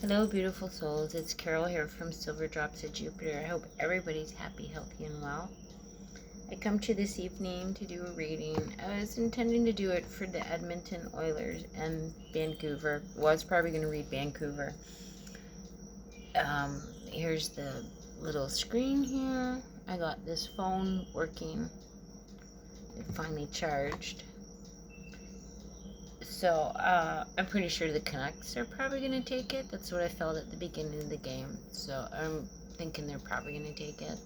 Hello, beautiful souls. It's Carol here from Silver Drops of Jupiter. I hope everybody's happy, healthy, and well. I come to you this evening to do a reading. I was intending to do it for the Edmonton Oilers and Vancouver. Well, I was probably going to read Vancouver. Here's the little screen here. I got this phone working. It finally charged. So, I'm pretty sure the Canucks are probably going to take it. That's what I felt at the beginning of the game. So, I'm thinking they're probably going to take it.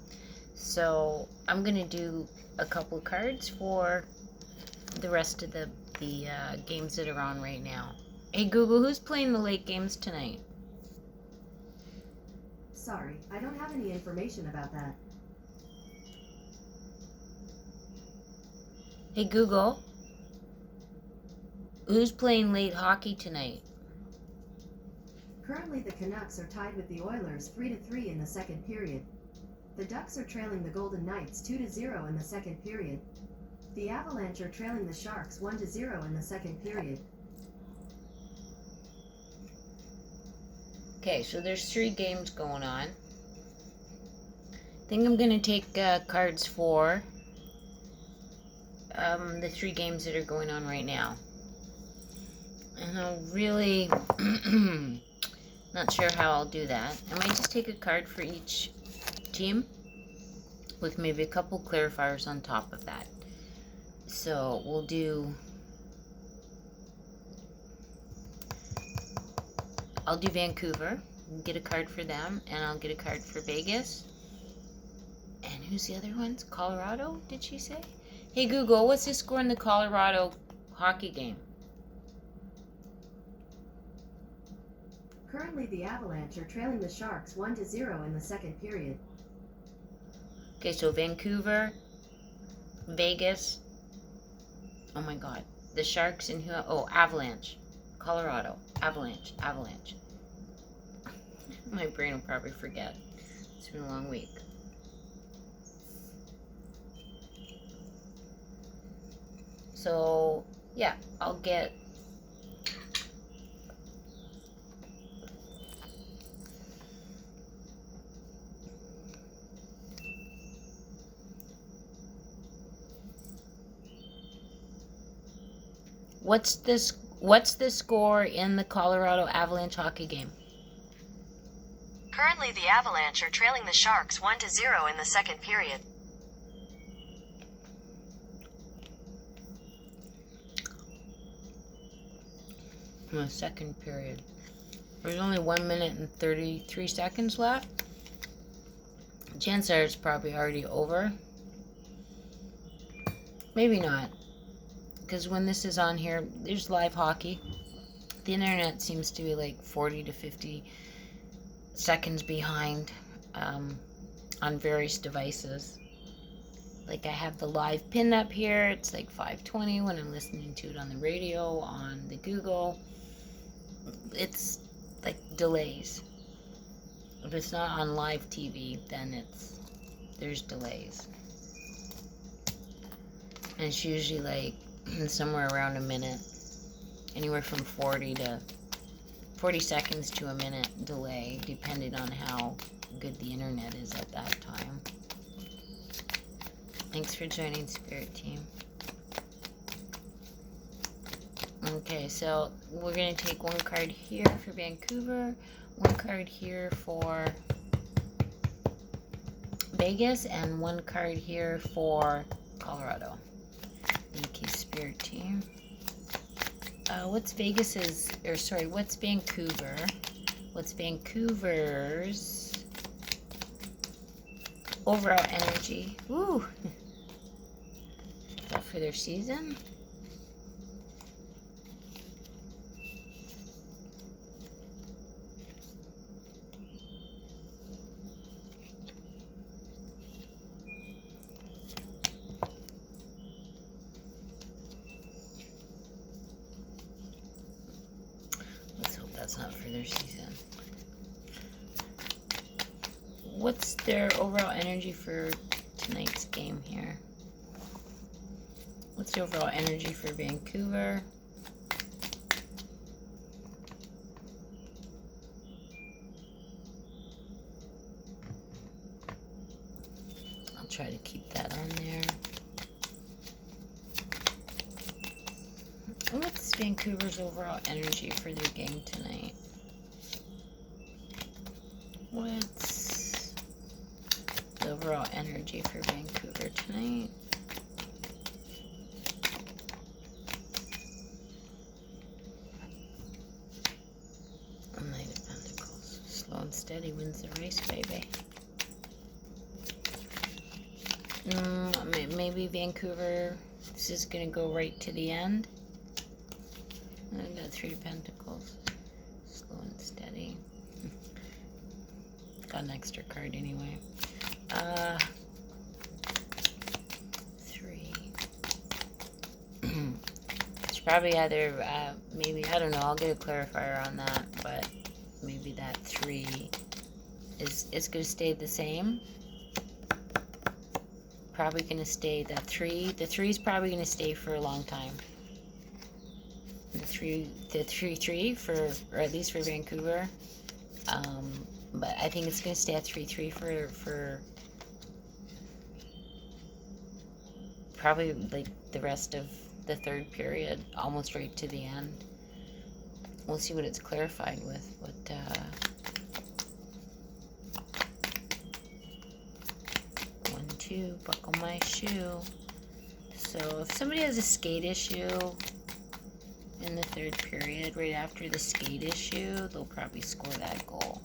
So, I'm going to do a couple cards for the rest of the games that are on right now. Hey, Google, who's playing the late games tonight? Sorry, I don't have any information about that. Hey, Google, who's playing late hockey tonight? Currently, the Canucks are tied with the Oilers 3-3 in the second period. The Ducks are trailing the Golden Knights 2-0 in the second period. The Avalanche are trailing the Sharks 1-0 in the second period. Okay, so there's 3 games going on. I think I'm going to take cards for the 3 games that are going on right now. And I'll really not sure how I'll do that. I might just take a card for each team with maybe a couple clarifiers on top of that. So we'll do, I'll do Vancouver, get a card for them, and I'll get a card for Vegas. And who's the other ones? Colorado, did she say? Hey Google, what's the score in the Colorado hockey game? Currently, the Avalanche are trailing the Sharks 1-0 in the second period. Okay, so Vancouver, Vegas, oh my god, the Sharks and who? Oh, Avalanche, Colorado, Avalanche. My brain will probably forget. It's been a long week. So, yeah, I'll get what's the score in the Colorado Avalanche hockey game? Currently, the Avalanche are trailing the Sharks 1-0 in the second period. In the second period. There's only 1 minute and 33 seconds left. Chances are it's probably already over. Maybe not. Because when this is on here, there's live hockey. The internet seems to be like 40 to 50 seconds behind on various devices. Like I have the live pin up here. It's like 5:20 when I'm listening to it on the radio, on the Google. It's like delays. If it's not on live TV, then there's delays. And it's usually like somewhere around a minute. Anywhere from 40 seconds to a minute delay, depending on how good the internet is at that time. Thanks for joining, Spirit Team. Okay, so we're going to take one card here for Vancouver, one card here for Vegas, and one card here for Colorado. Thank you, Spirit Team. What's Vancouver? What's Vancouver's overall energy? Woo! Is that for their season? Let's hope that's not for their season. What's their overall energy for tonight's game here? What's the overall energy for Vancouver? try to keep that on there. What's Vancouver's overall energy for their game tonight? What's the overall energy for Vancouver tonight? Knight of Pentacles. Slow and steady wins the race, baby. Maybe Vancouver, this is going to go right to the end. I got 3 of Pentacles. Slow and steady. Got an extra card anyway. 3. It's probably either, maybe, I don't know, I'll get a clarifier on that, but maybe that 3 is going to stay the same. Probably going to stay, the 3 is probably going to stay for a long time. The 3-3 for, or at least for Vancouver. But I think it's going to stay at 3-3 for probably like the rest of the 3rd period, almost right to the end. We'll see what it's clarified with, but 1, 2, buckle my shoe. So if somebody has a skate issue in the 3rd period, right after the skate issue, they'll probably score that goal.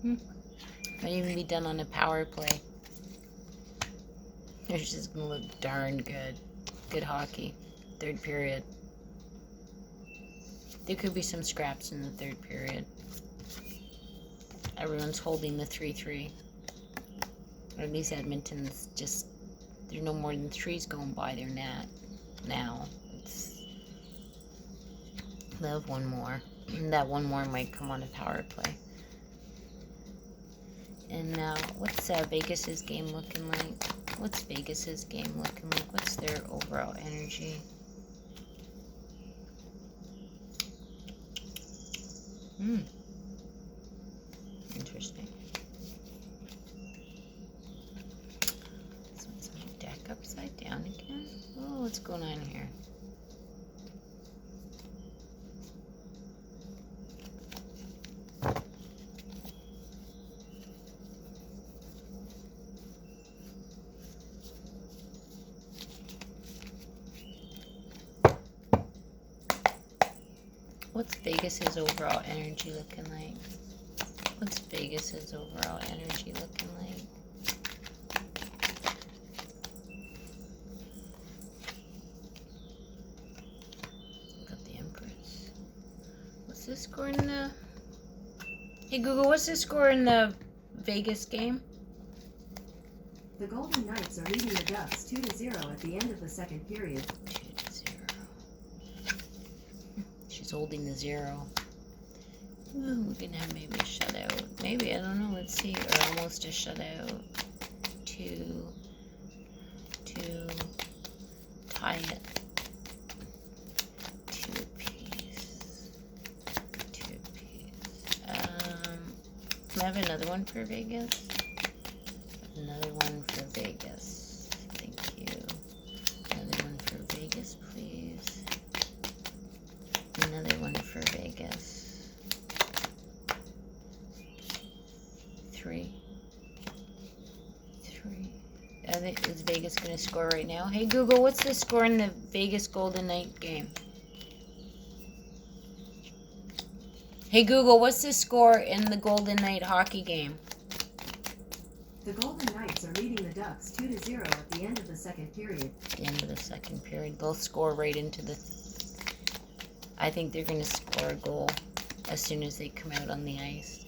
Might even be done on a power play. It's just gonna look darn good. Good hockey. 3rd period. There could be some scraps in the 3rd period. Everyone's holding the 3-3. Or at least Edmonton's just, there's no more than 3s going by their net now. They'll have 1 more. That 1 more might come on a power play. And now, what's Vegas's game looking like? What's Vegas's game looking like? What's their overall energy? Interesting. This one's my deck upside down again. Oh, what's going on here? What's Vegas's overall energy looking like? What's Vegas's overall energy looking like? Got the Empress. What's the score in the... Hey Google, what's the score in the Vegas game? The Golden Knights are leading the Ducks 2-0 at the end of the 2nd period. 2-0. She's holding the 0. Ooh, we can have maybe a shutout. Maybe, I don't know, let's see. Or almost a shutout. 2 tie it. 2 apiece. 2 apiece. Can I have another one for Vegas? Another one for Vegas. Thank you. Another one for Vegas, please. Another one for Vegas. 3. Is Vegas going to score right now? Hey Google, what's the score in the Vegas Golden Knight game? Hey Google, what's the score in the Golden Knight hockey game? The Golden Knights are leading the Ducks 2-0 at the end of the 2nd period. At the end of the 2nd period. They'll score right into the... I think they're going to score a goal as soon as they come out on the ice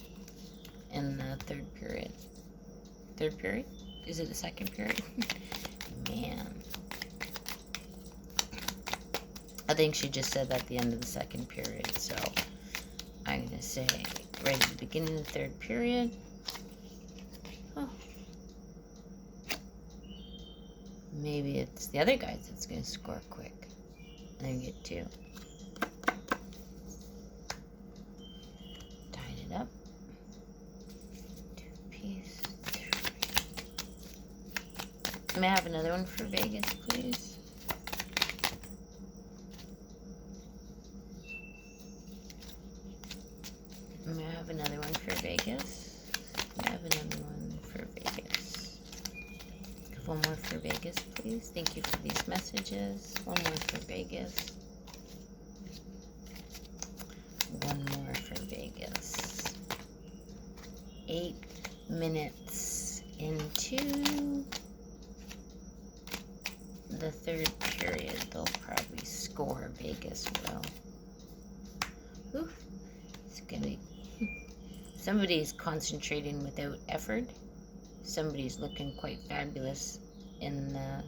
in the 3rd period. 3rd period? Is it the 2nd period? Man. I think she just said at the end of the 2nd period, so I'm going to say right at the beginning of the 3rd period. Oh. Maybe it's the other guys that's going to score quick. And then get 2. Tied it up. 2 apiece. May I have another one for Vegas, please? May I have another one for Vegas? May I have another one for Vegas? One more for Vegas, please. Thank you for these messages. One more for Vegas. One more for Vegas. 8 minutes into the third period, they'll probably score. Vegas will. Ooh, it's gonna be. Somebody's concentrating without effort. Somebody's looking quite fabulous in the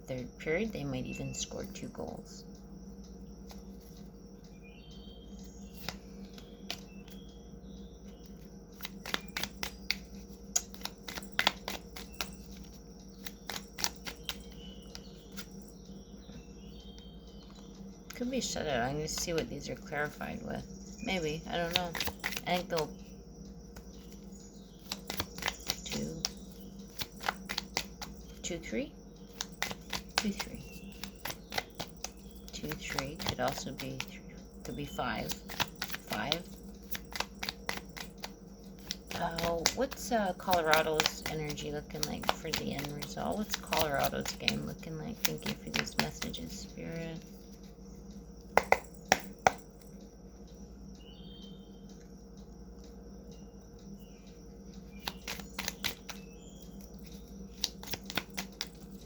third period. They might even score 2 goals. Could be a shutout. I'm going to see what these are clarified with. Maybe. I don't know. I think they'll... 2-3? 2-3. 2-3. Could also be... Could be 5. 5. What's Colorado's energy looking like for the end result? What's Colorado's game looking like? Thank you for these messages, Spirit.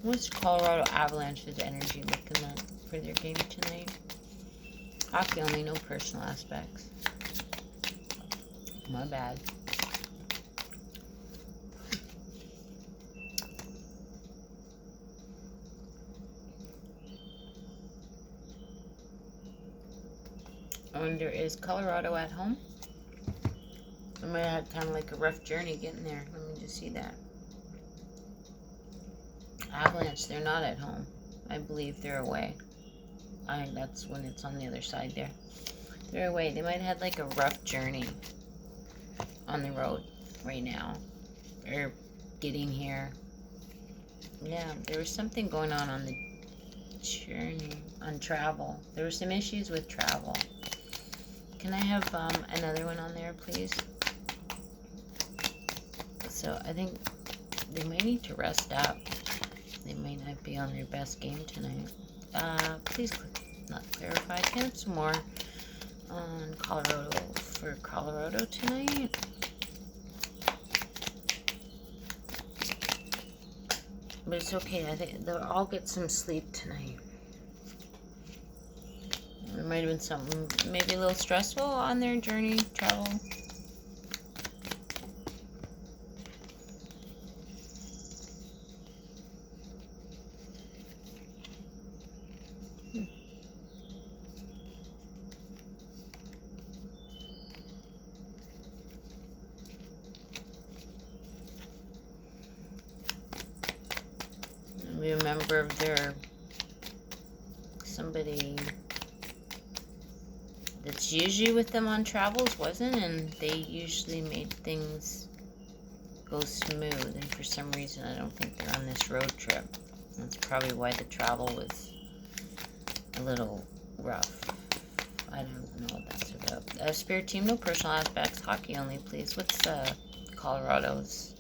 What's Colorado Avalanche's energy looking like for their game tonight? Hockey only, no personal aspects. My bad. I wonder, is Colorado at home? I might have had kind of like a rough journey getting there. Let me just see that. Avalanche, they're not at home. I believe they're away. I think that's when it's on the other side there. They're away. They might have had like a rough journey on the road right now. Or getting here. Yeah, there was something going on the journey, on travel. There were some issues with travel. Can I have another one on there, please? So I think they might need to rest up. They might not be on their best game tonight. Please not clarify. Can I have some more on Colorado for Colorado tonight? But it's okay. I think they'll all get some sleep tonight. There might have been something maybe a little stressful on their journey, travel. Maybe a member of their, somebody that's usually with them on travels wasn't, and they usually made things go smooth, and for some reason I don't think they're on this road trip. That's probably why the travel was a little rough. I don't know what that's about. Spirit team, no personal aspects, hockey only, please. What's Colorado's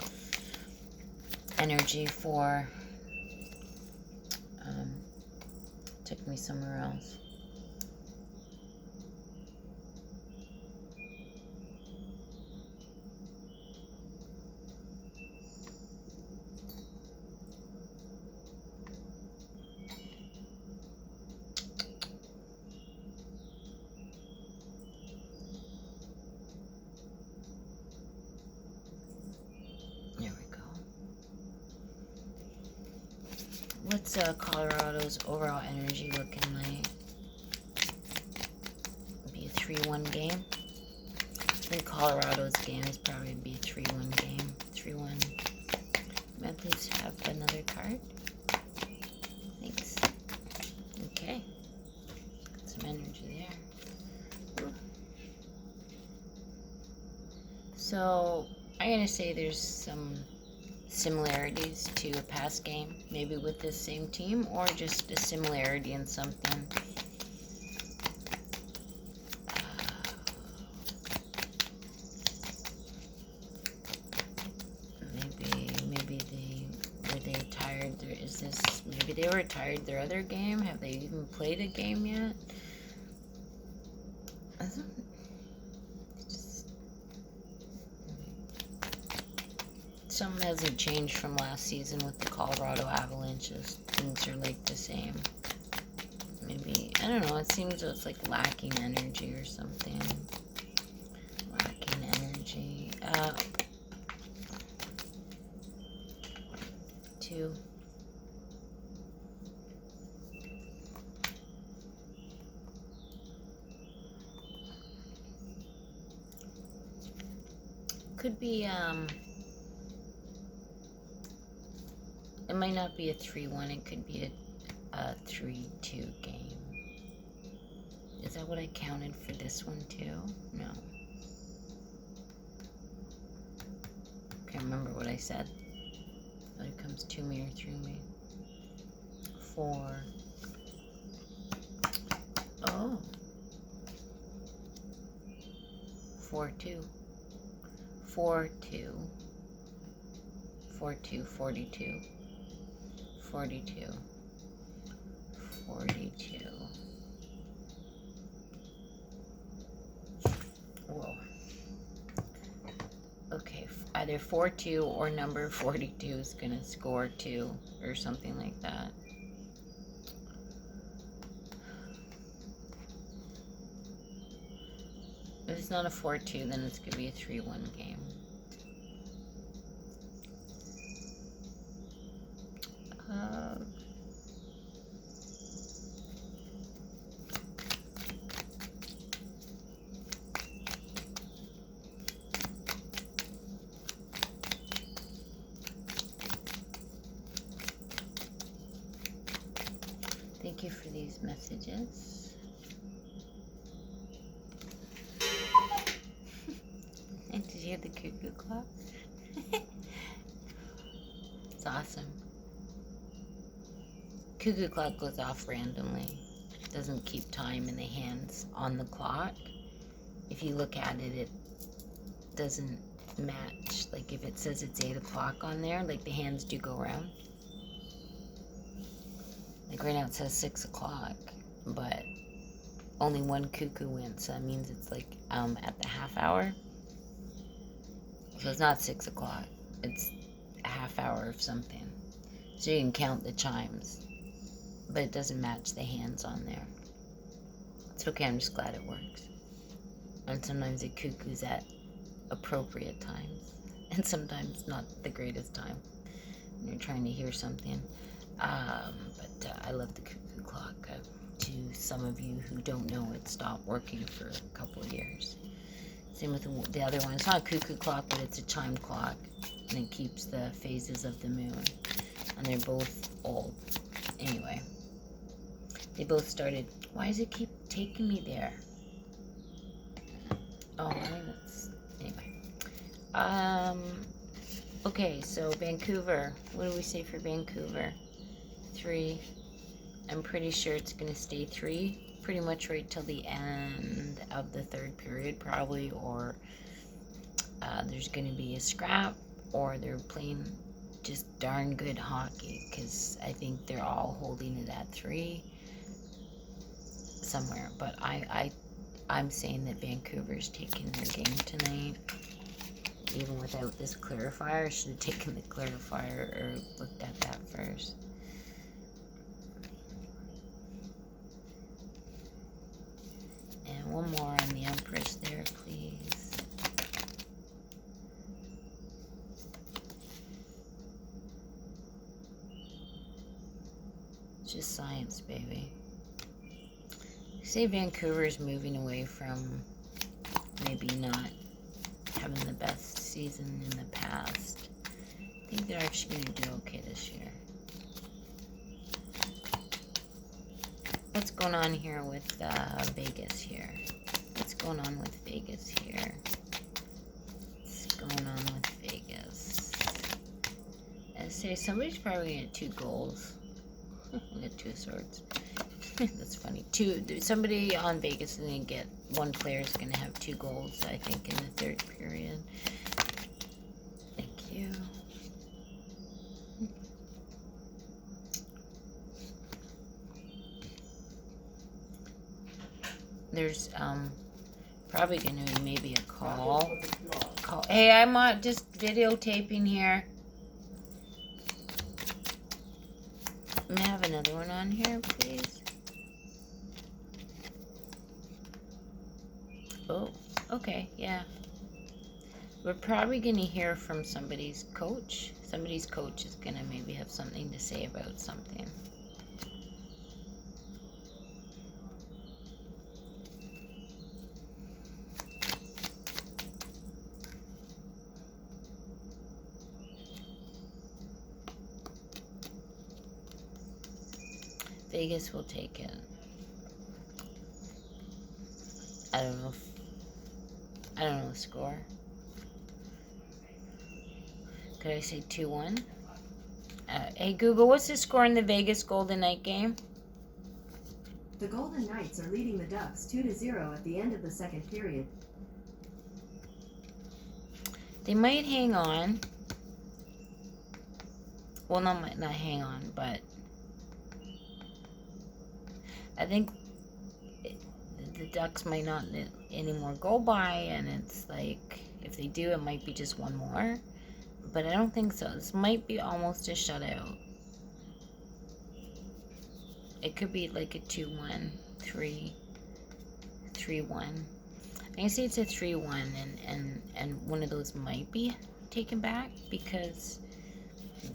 energy for? Took me somewhere else. There we go. What's Colorado's overall energy looking like? Be a 3-1 game. I think Colorado's game is probably be a 3-1 game. 3-1. May I please have another card? Thanks. Okay. Got some energy there. Ooh. So I'm gonna say there's some similarities to a past game, maybe with this same team, or just a similarity in something. Maybe they were tired their other game. Have they even played a game yet? Something hasn't changed from last season with the Colorado Avalanches. Things are like the same. Maybe, I don't know, it seems it's like lacking energy or something. Lacking energy. 2. Could be, it might not be a 3-1, it could be a 3-2 game. Is that what I counted for this one too? No. Can't remember what I said. But it comes to me or through me. 4. Oh. 4-2. 4-2. 4-2, 42. 42. 42. Whoa. Okay, either 4-2 or number 42 is gonna score 2 or something like that. If it's not a 4-2, then it's gonna be a 3-1 game. Thank you for these messages. And did you hear the cuckoo clock? It's awesome. Cuckoo clock goes off randomly. It doesn't keep time in the hands on the clock. If you look at it, it doesn't match. Like if it says it's 8 o'clock on there, like the hands do go around. Like right now it says 6 o'clock, but only one cuckoo went, so that means it's like at the half hour. So it's not 6 o'clock, it's a half hour of something. So you can count the chimes, but it doesn't match the hands on there. It's okay, I'm just glad it works. And sometimes it cuckoos at appropriate times, and sometimes not the greatest time when you're trying to hear something. But I love the cuckoo clock. To some of you who don't know, it stopped working for a couple of years. Same with the other one. It's not a cuckoo clock, but it's a chime clock, and it keeps the phases of the moon. And they're both old. Anyway, they both started. Why does it keep taking me there? Oh, I think that's anyway. Okay, so Vancouver. What do we say for Vancouver? 3. I'm pretty sure it's going to stay 3 pretty much right till the end of the 3rd period probably, or there's going to be a scrap, or they're playing just darn good hockey, because I think they're all holding it at 3 somewhere. But I'm saying that Vancouver's taking their game tonight. Even without this clarifier, I should have taken the clarifier or looked at that first. And one more on the Empress there, please. It's just science, baby. Say Vancouver's moving away from maybe not having the best season in the past. I think they're actually going to do okay this year. What's going on here with Vegas here? What's going on with Vegas here? What's going on with Vegas? say somebody's probably gonna get 2 goals. We got 2 swords. That's funny. Somebody on Vegas is gonna get, one player's gonna have 2 goals, I think, in the 3rd period. Thank you. There's probably gonna be maybe a call. Hey, I'm just videotaping here. May I have another one on here, please? Oh, okay, yeah. We're probably gonna hear from somebody's coach. Somebody's coach is gonna maybe have something to say about something. Vegas will take it. I don't know the score. Could I say 2-1? Hey Google, what's the score in the Vegas Golden Knight game? The Golden Knights are leading the Ducks 2-0 at the end of the 2nd period. They might hang on. Well, not hang on, but I think the Ducks might not anymore go by, and it's like, if they do, it might be just one more. But I don't think so. This might be almost a shutout. It could be like a 2-1, 3-1. I say it's a 3-1, and one of those might be taken back, because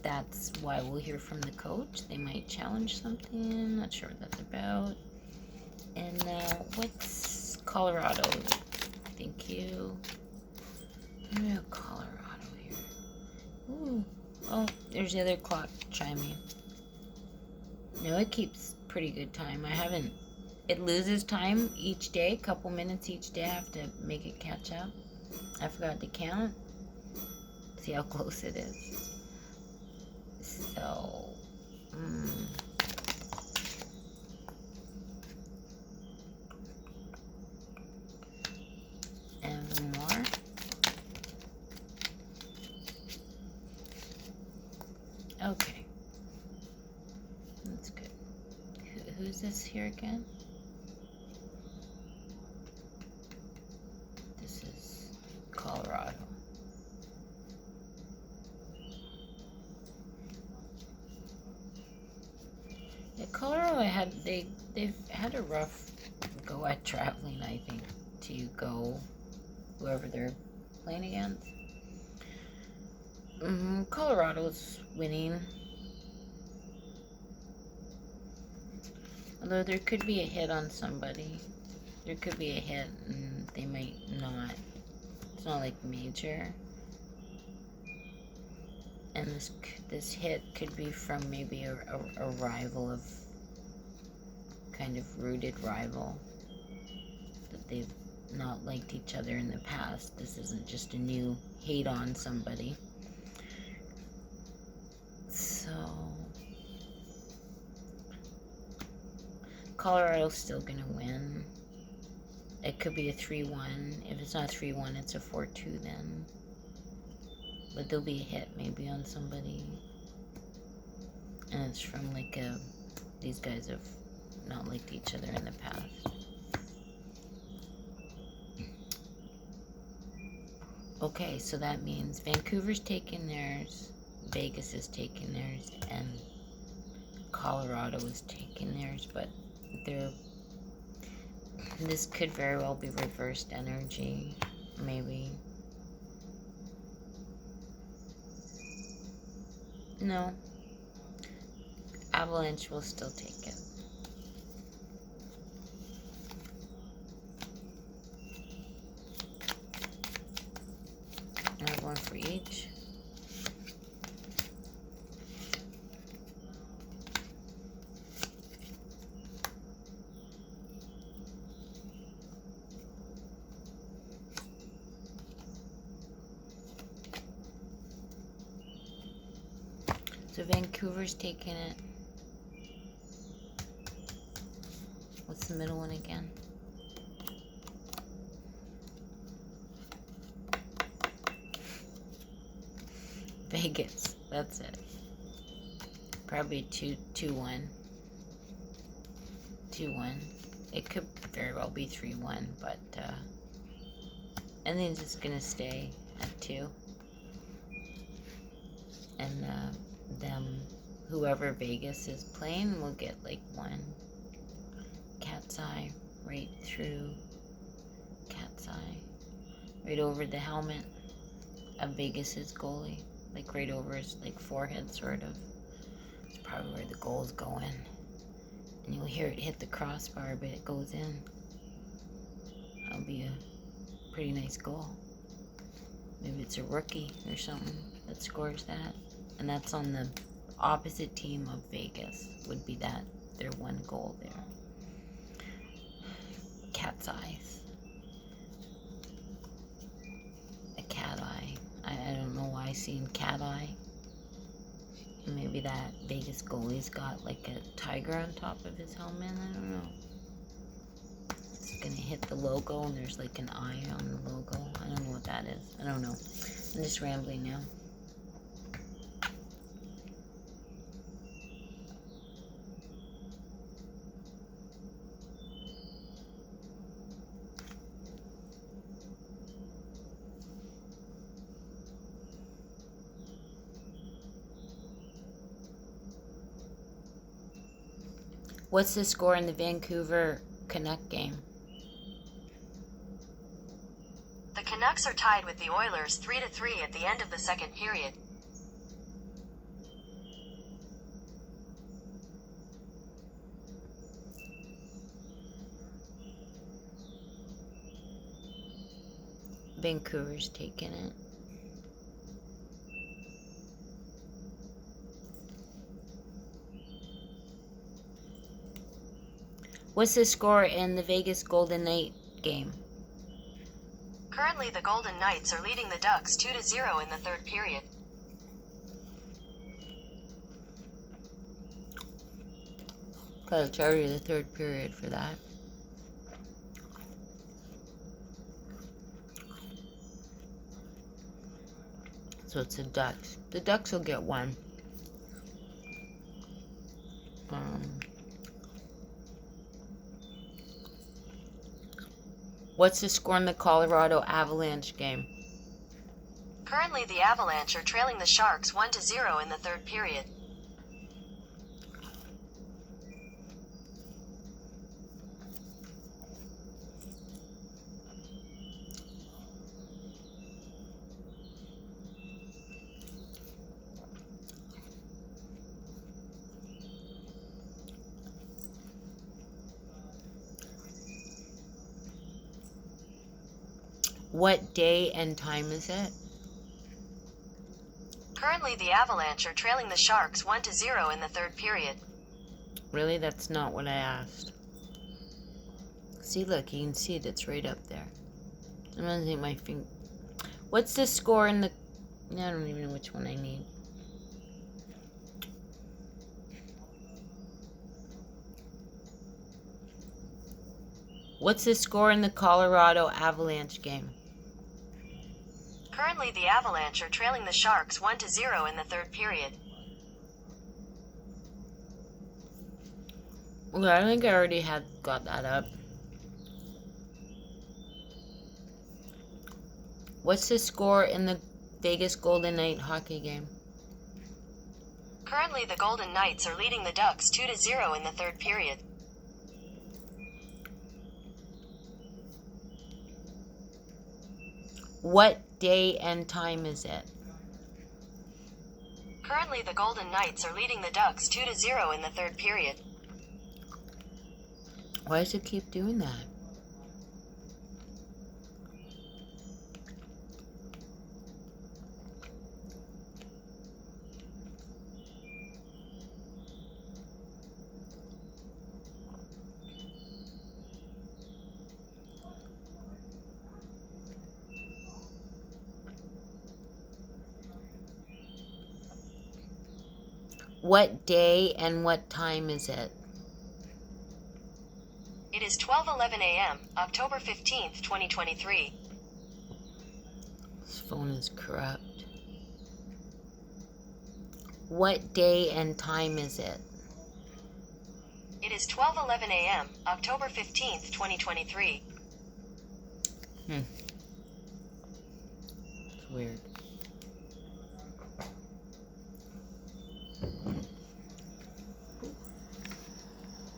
that's why we'll hear from the coach. They might challenge something. Not sure what that's about. And what's Colorado? Thank you. We have Colorado here. Ooh. Oh, there's the other clock chiming. No, it keeps pretty good time. It loses time each day, a couple minutes each day. I have to make it catch up. I forgot to count. See how close it is. So, and one more. Okay. That's good. Who's this here again? This is Colorado. Yeah, Colorado they've had a rough go at traveling, I think, to go whoever they're playing against. Colorado's winning. Although there could be a hit on somebody. There could be a hit and they might not. It's not like major. And this hit could be from maybe a rival of, kind of rooted rival, that they've not liked each other in the past. This isn't just a new hate on somebody. So Colorado's still gonna win. It could be a 3-1. If it's not 3-1, it's a 4-2 then. But there'll be a hit maybe on somebody. And it's from like these guys have not liked each other in the past. Okay, so that means Vancouver's taking theirs, Vegas is taking theirs, and Colorado is taking theirs, but this could very well be reversed energy, maybe. No. Avalanche will still take it. I have one for each. So Vancouver's taking it. What's the middle one again? Vegas. That's it. Probably 2-1. 2-1. It could very well be 3-1, but I think it's just gonna stay at 2. And whoever Vegas is playing will get like 1. Cat's eye right through. Cat's eye right over the helmet of Vegas's goalie, like right over his like forehead, sort of. It's probably where the goal's going, and you'll hear it hit the crossbar, but it goes in. That'll be a pretty nice goal. Maybe it's a rookie or something that scores that, and that's on the opposite team of Vegas. Would be that their 1 goal there. Cat's eyes. A cat eye. I don't know why I seen cat eye. Maybe that Vegas goalie's got like a tiger on top of his helmet. I don't know. It's gonna hit the logo and there's like an eye on the logo. I don't know what that is. I don't know. I'm just rambling now. What's the score in the Vancouver Canuck game? The Canucks are tied with the Oilers 3-3 at the end of the second period. Vancouver's taking it. What's the score in the Vegas Golden Knight game? Currently, the Golden Knights are leading the Ducks 2-0 in the third period. Gotta tell you the third period for that. So it's the Ducks. The Ducks will get 1. What's the score in the Colorado Avalanche game? Currently, the Avalanche are trailing the Sharks 1-0 in the third period. What day and time is it? Currently, the Avalanche are trailing the Sharks 1-0 in the third period. Really? That's not what I asked. See, look, you can see it. It's right up there. I'm gonna take my finger. What's the score in the... I don't even know which one I need. What's the score in the Colorado Avalanche game? Currently, the Avalanche are trailing the Sharks 1-0 in the third period. Okay, I think I already got that up. What's the score in the Vegas Golden Knight hockey game? Currently, the Golden Knights are leading the Ducks 2-0 in the third period. What day and time is it? Currently, the Golden Knights are leading the Ducks 2-0 in the third period. Why does it keep doing that? What day and what time is it? It is 12:11 a.m., October 15th, 2023. This phone is corrupt. What day and time is it? It is 12:11 a.m., October 15th, 2023. It's weird.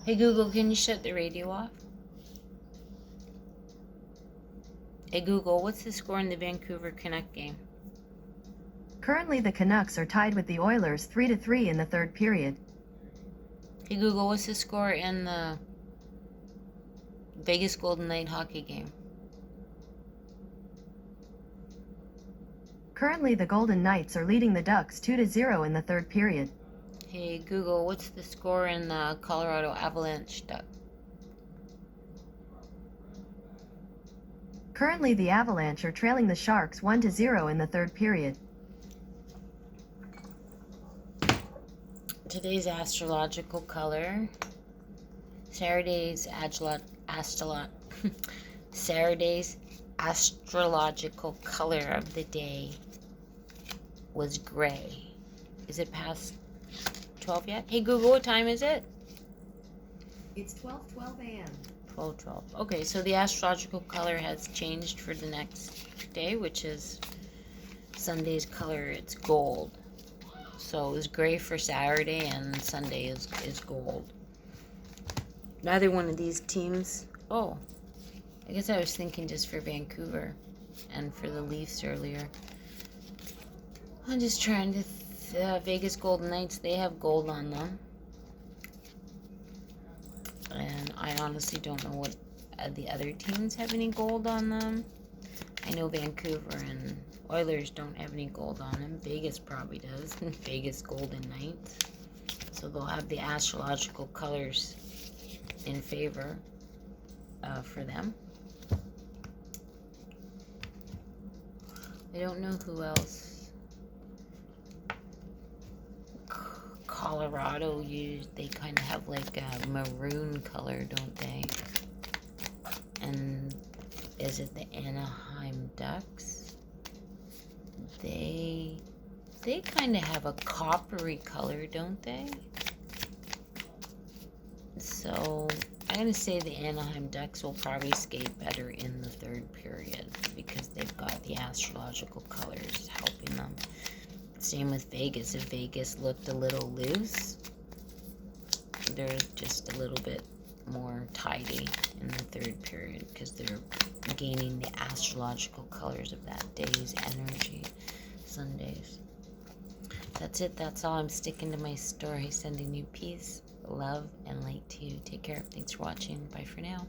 Hey Google, can you shut the radio off? Hey Google, what's the score in the Vancouver Canuck game? Currently, the Canucks are tied with the Oilers 3-3 in the third period. Hey Google, what's the score in the Vegas Golden Knight hockey game? Currently, the Golden Knights are leading the Ducks 2-0 in the third period. Hey Google, what's the score in the Colorado Avalanche duck? Currently, the Avalanche are trailing the Sharks 1-0 in the third period. Today's astrological color. Saturday's Saturday's astrological color of the day was gray. Is it past 12 yet? Hey Google, what time is it? It's 12:12 a.m. 12:12. Okay, so the astrological color has changed for the next day, which is Sunday's color. It's gold. So it was gray for Saturday, and Sunday is gold. Neither one of these teams. Oh, I guess I was thinking just for Vancouver and for the Leafs earlier. I'm just trying to. Vegas Golden Knights, they have gold on them. And I honestly don't know what the other teams have any gold on them. I know Vancouver and Oilers don't have any gold on them. Vegas probably does. Vegas Golden Knights. So they'll have the astrological colors in favor for them. I don't know who else. Colorado, they kind of have like a maroon color, don't they? And is it the Anaheim Ducks? They kind of have a coppery color, don't they? So I'm going to say the Anaheim Ducks will probably skate better in the third period because they've got the astrological colors helping them. Same with Vegas. If Vegas looked a little loose, they're just a little bit more tidy in the third period because they're gaining the astrological colors of that day's energy. Sundays. That's it. That's all. I'm sticking to my story. Sending you peace, love, and light to you. Take care. Thanks for watching. Bye for now.